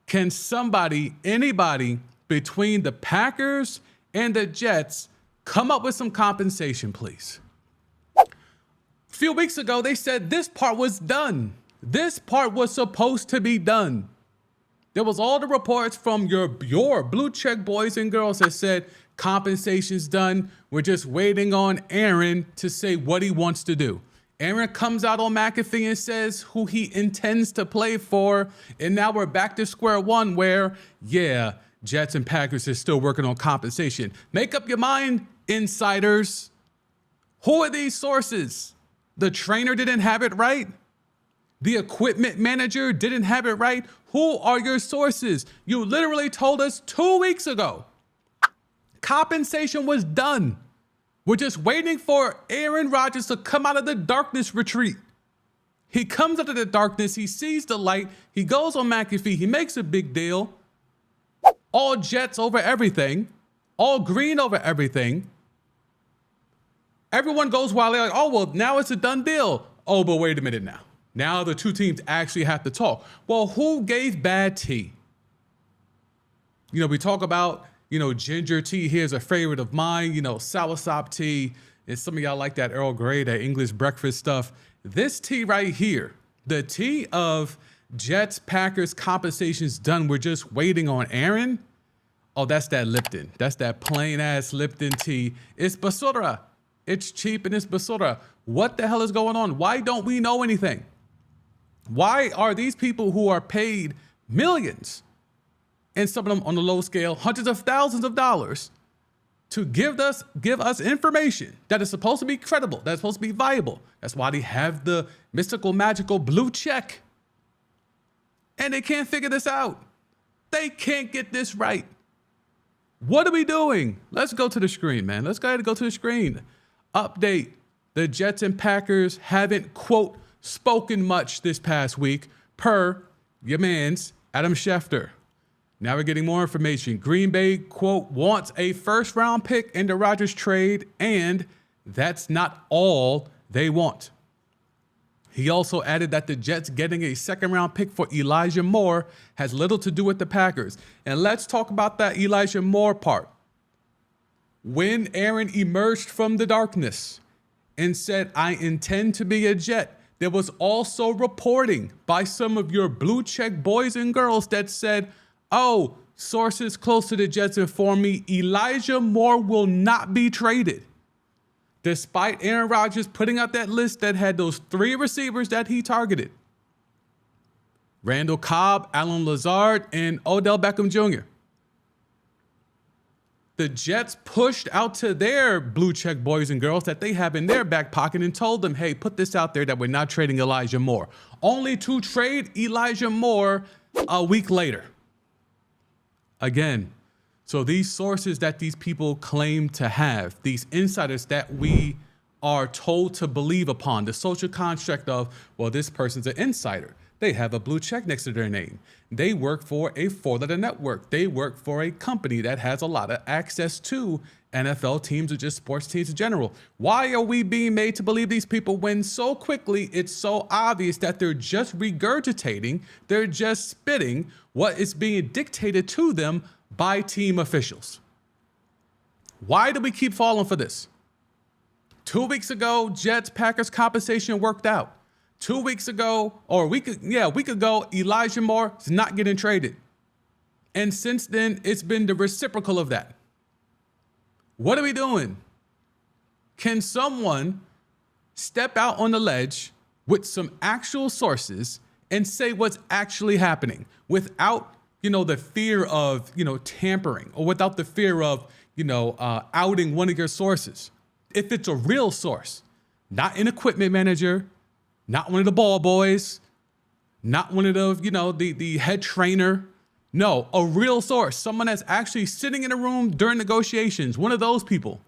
Can somebody, anybody between the Packers and the Jets come up with some compensation, please? A few weeks ago, they said this part was done. This part was supposed to be done. There was all the reports from your blue check boys and girls that said compensation's done. We're just waiting on Aaron to say what he wants to do. Aaron comes out on McAfee and says who he intends to play for. And now we're back to square one where, yeah, Jets and Packers are still working on compensation. Make up your mind, insiders. Who are these sources? The trainer didn't have it right. The equipment manager didn't have it right. Who are your sources? You literally told us 2 weeks ago compensation was done. We're just waiting for Aaron Rodgers to come out of the darkness retreat. He comes out of the darkness. He sees the light. He goes on McAfee. He makes a big deal. All Jets over everything. All green over everything. Everyone goes wild. They're like, oh, well, now it's a done deal. Oh, but wait a minute now. Now the two teams actually have to talk. Well, who gave bad tea? You know, we talk about, ginger tea here is a favorite of mine, soursop tea. And some of y'all like that Earl Grey, that English breakfast stuff. This tea right here, the tea of Jets, Packers, compensations done. We're just waiting on Aaron. Oh, that's that Lipton. That's that plain ass Lipton tea. It's basura. It's cheap and it's basura. What the hell is going on? Why don't we know anything? Why are these people who are paid millions, and some of them on the low scale, hundreds of thousands of dollars, to give us information that is supposed to be credible, that's supposed to be viable? That's why they have the mystical, magical blue check. And they can't figure this out. They can't get this right. What are we doing? Let's go to the screen, man. Let's go ahead and go to the screen. Update. The Jets and Packers haven't, quote, spoken much this past week, per your man's Adam Schefter. Now we're getting more information. Green Bay, quote, wants a first-round pick in the Rodgers trade, and that's not all they want. He also added that the Jets getting a second-round pick for Elijah Moore has little to do with the Packers. And let's talk about that Elijah Moore part. When Aaron emerged from the darkness and said, I intend to be a Jet, there was also reporting by some of your blue check boys and girls that said, oh, sources close to the Jets inform me Elijah Moore will not be traded. Despite Aaron Rodgers putting out that list that had those 3 receivers that he targeted. Randall Cobb, Alan Lazard, and Odell Beckham Jr. The Jets pushed out to their blue check boys and girls that they have in their back pocket and told them, hey, put this out there that we're not trading Elijah Moore. Only to trade Elijah Moore a week later. Again, so these sources that these people claim to have, these insiders that we are told to believe upon, the social construct of, well, this person's an insider. They have a blue check next to their name. They work for a 4-letter network. They work for a company that has a lot of access to NFL teams or just sports teams in general. Why are we being made to believe these people when so quickly it's so obvious that they're just regurgitating, they're just spitting what is being dictated to them by team officials? Why do we keep falling for this? 2 weeks ago, Jets, Packers compensation worked out. 2 weeks ago, or a week ago, Elijah Moore is not getting traded. And since then, it's been the reciprocal of that. What are we doing? Can someone step out on the ledge with some actual sources and say what's actually happening without, the fear of, tampering, or without the fear of, outing one of your sources? If it's a real source, not an equipment manager, not one of the ball boys, not one of the head trainer. No, a real source, someone that's actually sitting in a room during negotiations, one of those people.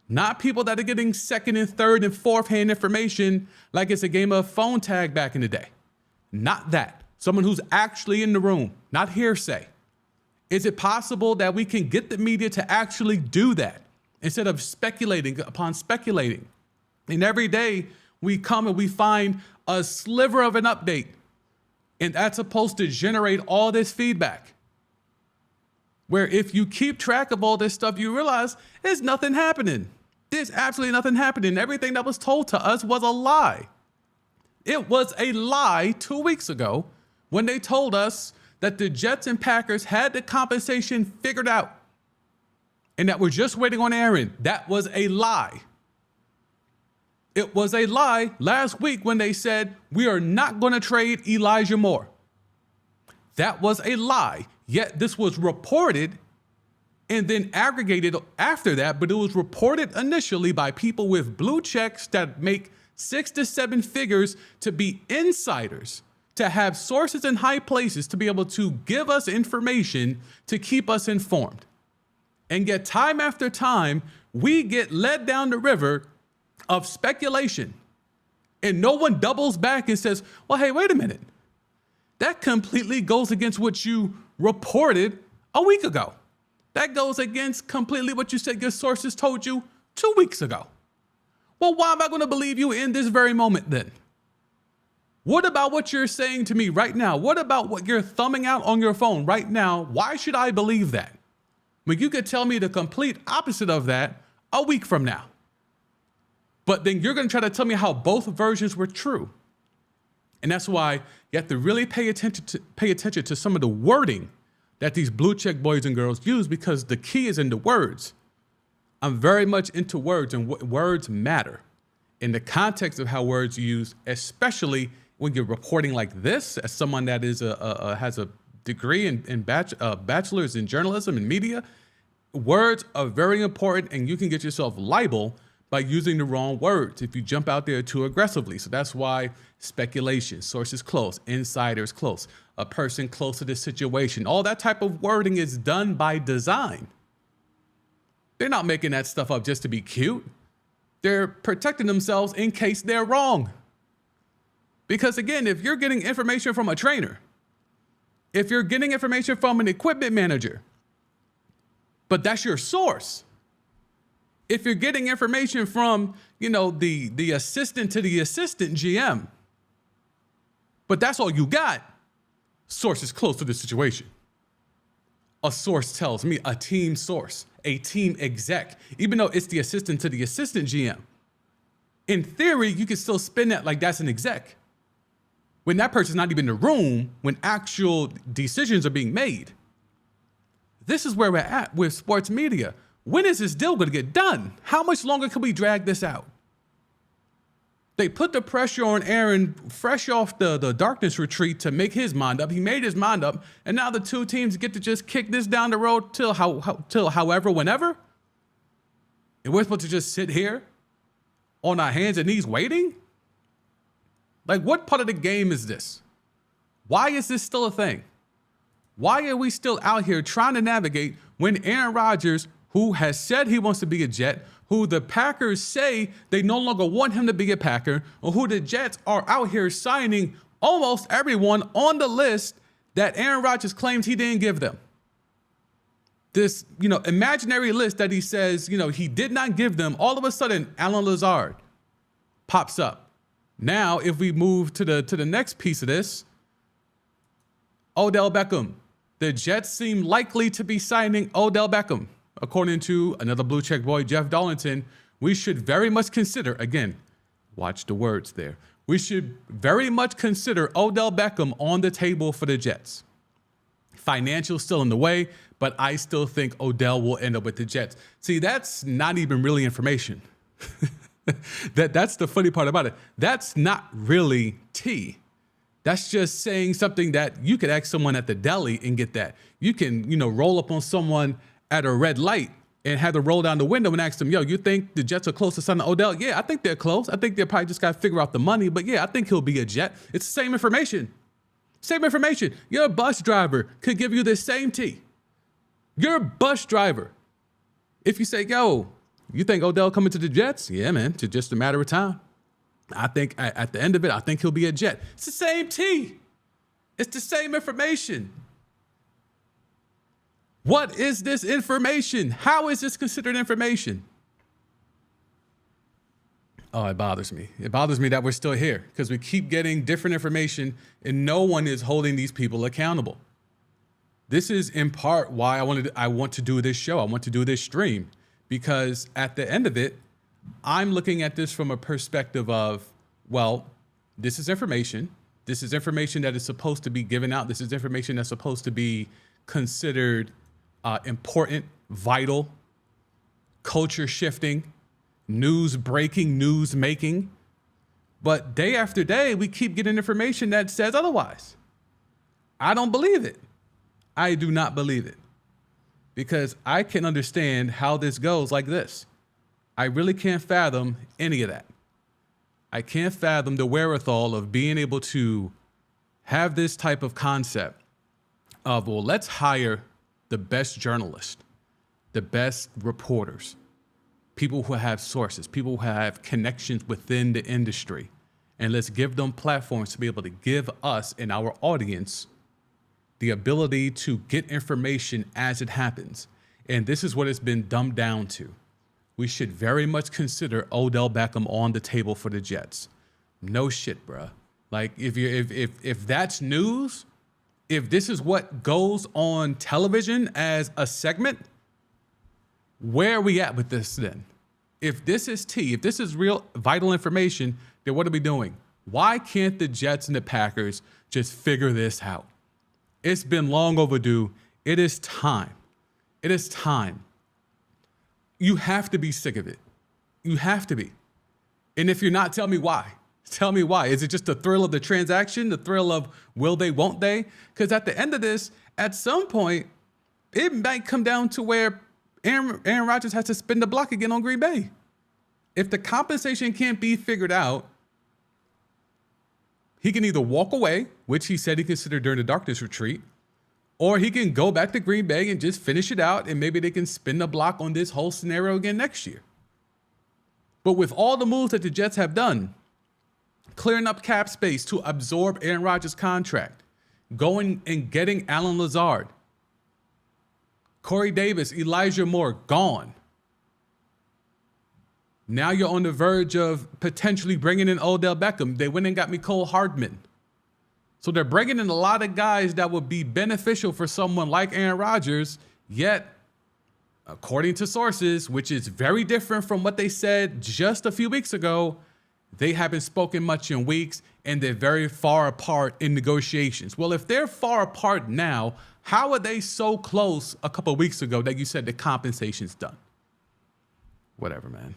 Not people that are getting second and third and fourth hand information like it's a game of phone tag back in the day. Not that. Someone who's actually in the room, not hearsay. Is it possible that we can get the media to actually do that instead of speculating upon speculating? And every day we come and we find a sliver of an update And that's supposed to generate all this feedback. Where if you keep track of all this stuff, you realize there's nothing happening. There's absolutely nothing happening. Everything that was told to us was a lie. It was a lie 2 weeks ago when they told us that the Jets and Packers had the compensation figured out and that we're just waiting on Aaron. That was a lie. It was a lie last week when they said we are not going to trade Elijah Moore. That was a lie. Yet this was reported and then aggregated after that, but it was reported initially by people with blue checks that make 6 to 7 figures to be insiders, to have sources in high places to be able to give us information to keep us informed. And yet time after time, we get led down the river of speculation and no one doubles back and says, well, hey, wait a minute. That completely goes against what you reported a week ago. That goes against completely what you said your sources told you 2 weeks ago. Well, why am I going to believe you in this very moment then? What about what you're saying to me right now? What about what you're thumbing out on your phone right now? Why should I believe that? When you could tell me the complete opposite of that a week from now. But then you're going to try to tell me how both versions were true. And that's why you have to really pay attention to some of the wording that these blue check boys and girls use, because the key is in the words. I'm very much into words, and words matter in the context of how words are used, especially when you're reporting like this as someone that is has a degree in bachelor's in journalism and media. Words are very important, and you can get yourself liable by using the wrong words if you jump out there too aggressively. So that's why speculation, sources close, insiders close, a person close to the situation, all that type of wording is done by design. They're not making that stuff up just to be cute. They're protecting themselves in case they're wrong. Because again, if you're getting information from a trainer, if you're getting information from an equipment manager, but that's your source. If you're getting information from, the assistant to the assistant GM, but that's all you got, source is close to the situation. A source tells me, a team source, a team exec, even though it's the assistant to the assistant GM. In theory, you can still spin that like that's an exec, when that person's not even in the room, when actual decisions are being made. This is where we're at with sports media. When is this deal going to get done? How much longer can we drag this out? They put the pressure on Aaron fresh off the darkness retreat to make his mind up. He made his mind up, and now the two teams get to just kick this down the road till however, whenever. And we're supposed to just sit here on our hands and knees waiting? Like, what part of the game is this? Why is this still a thing? Why are we still out here trying to navigate when Aaron Rodgers, who has said he wants to be a Jet, who the Packers say they no longer want him to be a Packer, or who the Jets are out here signing almost everyone on the list that Aaron Rodgers claims he didn't give them? This, imaginary list that he says, he did not give them. All of a sudden, Alan Lazard pops up. Now, if we move to the next piece of this, Odell Beckham. The Jets seem likely to be signing Odell Beckham. According to another blue check boy, Jeff Darlington, we should very much consider, again, watch the words there. We should very much consider Odell Beckham on the table for the Jets. Financial still in the way, but I still think Odell will end up with the Jets. See, that's not even really information. That's the funny part about it. That's not really tea. That's just saying something that you could ask someone at the deli and get that. You can, roll up on someone at a red light and have to roll down the window and ask them, yo, you think the Jets are close to signing Odell? Yeah, I think they're close. I think they probably just got to figure out the money. But yeah, I think he'll be a Jet. It's the same information. Same information. Your bus driver could give you the same tea. Your bus driver. If you say, yo, you think Odell coming to the Jets? Yeah, man, it's just a matter of time. I think at the end of it, I think he'll be a Jet. It's the same tea. It's the same information. What is this information? How is this considered information? Oh, it bothers me. It bothers me that we're still here because we keep getting different information and no one is holding these people accountable. This is in part why I want to do this show. I want to do this stream because at the end of it, I'm looking at this from a perspective of, well, this is information. This is information that is supposed to be given out. This is information that's supposed to be considered important, vital, culture shifting, news breaking, news making. But day after day, we keep getting information that says otherwise. I don't believe it. I do not believe it because I can understand how this goes like this. I really can't fathom any of that. I can't fathom the wherewithal of being able to have this type of concept of, well, let's hire the best journalists, the best reporters, people who have sources, people who have connections within the industry, and let's give them platforms to be able to give us and our audience the ability to get information as it happens. And this is what it's been dumbed down to. We should very much consider Odell Beckham on the table for the Jets. No shit, bruh. Like if that's news, if this is what goes on television as a segment, where are we at with this then? If this is tea, if this is real vital information, then what are we doing? Why can't the Jets and the Packers just figure this out? It's been long overdue. It is time. It is time. You have to be sick of it. You have to be. And if you're not, tell me why. Tell me why. Is it just the thrill of the transaction? The thrill of will they, won't they? Because at the end of this, at some point, it might come down to where Aaron Rodgers has to spin the block again on Green Bay. If the compensation can't be figured out, he can either walk away, which he said he considered during the darkness retreat, or he can go back to Green Bay and just finish it out, and maybe they can spin the block on this whole scenario again next year. But with all the moves that the Jets have done, clearing up cap space to absorb Aaron Rodgers' contract, going and getting Alan Lazard, Corey Davis, Elijah Moore, gone. Now you're on the verge of potentially bringing in Odell Beckham. They went and got Mecole Hardman. So they're bringing in a lot of guys that would be beneficial for someone like Aaron Rodgers, yet, according to sources, which is very different from what they said just a few weeks ago, they haven't spoken much in weeks, and they're very far apart in negotiations. Well, if they're far apart now, how are they so close a couple of weeks ago that you said the compensation's done? Whatever, man.